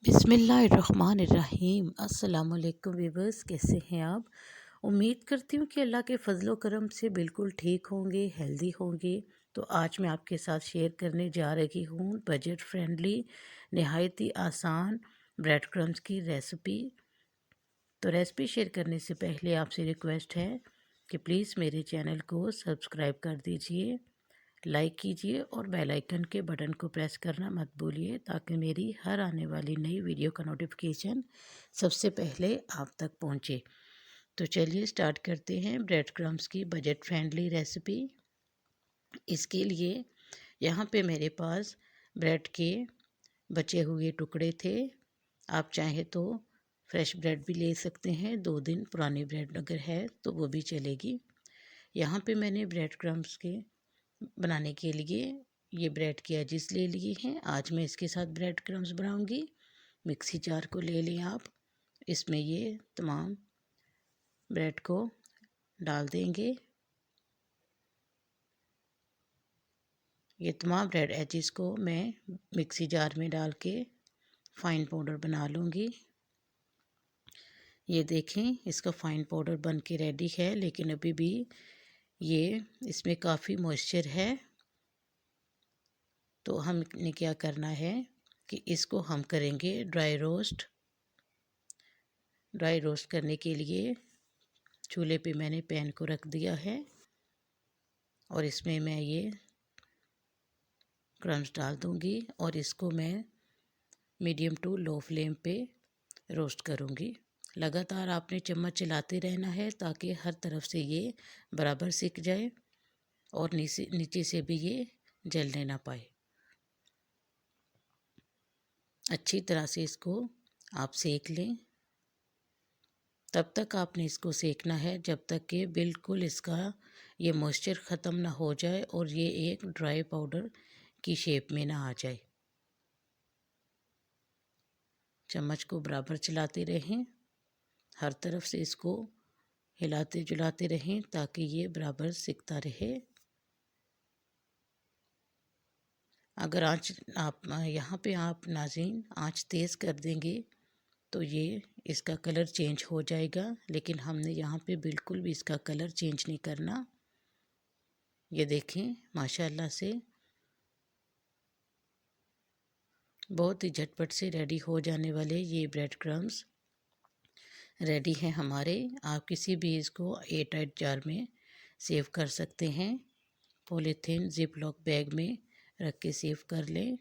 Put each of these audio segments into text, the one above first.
बिस्मिल्लाहिर्रहमानिर्रहीम। अस्सलाम वालेकुम व्यूअर्स, कैसे हैं आप? उम्मीद करती हूँ कि अल्लाह के फ़ज़ल व करम से बिल्कुल ठीक होंगे, हेल्दी होंगे। तो आज मैं आपके साथ शेयर करने जा रही हूँ बजट फ्रेंडली नहायत ही आसान ब्रेड क्रम्स की रेसिपी। तो रेसिपी शेयर करने से पहले आपसे रिक्वेस्ट है कि प्लीज़ मेरे चैनल को सब्सक्राइब कर दीजिए, लाइक कीजिए और बेल आइकन के बटन को प्रेस करना मत भूलिए ताकि मेरी हर आने वाली नई वीडियो का नोटिफिकेशन सबसे पहले आप तक पहुंचे। तो चलिए स्टार्ट करते हैं ब्रेड क्रम्स की बजट फ्रेंडली रेसिपी। इसके लिए यहाँ पे मेरे पास ब्रेड के बचे हुए टुकड़े थे। आप चाहें तो फ्रेश ब्रेड भी ले सकते हैं, 2 दिन पुरानी ब्रेड अगर है तो वो भी चलेगी। यहाँ पे मैंने ब्रेड क्रम्स के बनाने के लिए ये ब्रेड के एजिस ले लिए हैं। आज मैं इसके साथ ब्रेड क्रम्स बनाऊंगी। मिक्सी जार को ले लें आप, इसमें ये तमाम ब्रेड को डाल देंगे। ये तमाम ब्रेड एजिस को मैं मिक्सी जार में डाल के फ़ाइन पाउडर बना लूँगी। ये देखें, इसका फ़ाइन पाउडर बन के रेडी है, लेकिन अभी भी ये इसमें काफ़ी मॉइस्चर है। तो हमने क्या करना है कि इसको हम करेंगे ड्राई रोस्ट। ड्राई रोस्ट करने के लिए चूल्हे पे मैंने पैन को रख दिया है और इसमें मैं ये क्रम्स डाल दूंगी और इसको मैं मीडियम टू लो फ्लेम पे रोस्ट करूंगी। लगातार आपने चम्मच चलाते रहना है ताकि हर तरफ से ये बराबर सिक जाए और नीचे से भी ये जलने ना पाए। अच्छी तरह से इसको आप सेक लें। तब तक आपने इसको सेकना है जब तक कि बिल्कुल इसका ये मॉइस्चर ख़त्म ना हो जाए और ये एक ड्राई पाउडर की शेप में ना आ जाए। चम्मच को बराबर चलाते रहें, हर तरफ से इसको हिलाते जुलाते रहें ताकि ये बराबर सिकता रहे। अगर आँच आप यहाँ पे आप नाज़रीन आँच तेज़ कर देंगे तो ये इसका कलर चेंज हो जाएगा, लेकिन हमने यहाँ पे बिल्कुल भी इसका कलर चेंज नहीं करना। ये देखें, माशाल्लाह से बहुत ही झटपट से रेडी हो जाने वाले ये ब्रेड क्रम्स रेडी हैं हमारे। आप किसी भी इसको एयर टाइट जार में सेव कर सकते हैं। पॉलीथीन जिप लॉक बैग में रख के सेव कर लें,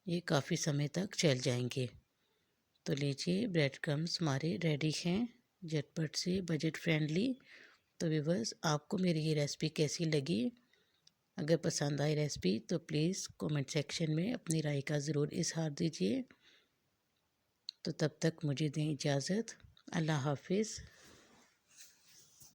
ये काफ़ी समय तक चल जाएंगे। तो लीजिए, ब्रेड क्रम्स हमारे रेडी हैं, झटपट से बजट फ्रेंडली। तो व्यूअर्स, आपको मेरी ये रेसिपी कैसी लगी? अगर पसंद आई रेसिपी तो प्लीज़ कमेंट सेक्शन में अपनी राय का ज़रूर इज़हार दीजिए। तो तब तक मुझे दें इजाज़त। अल्लाह हाफिज़।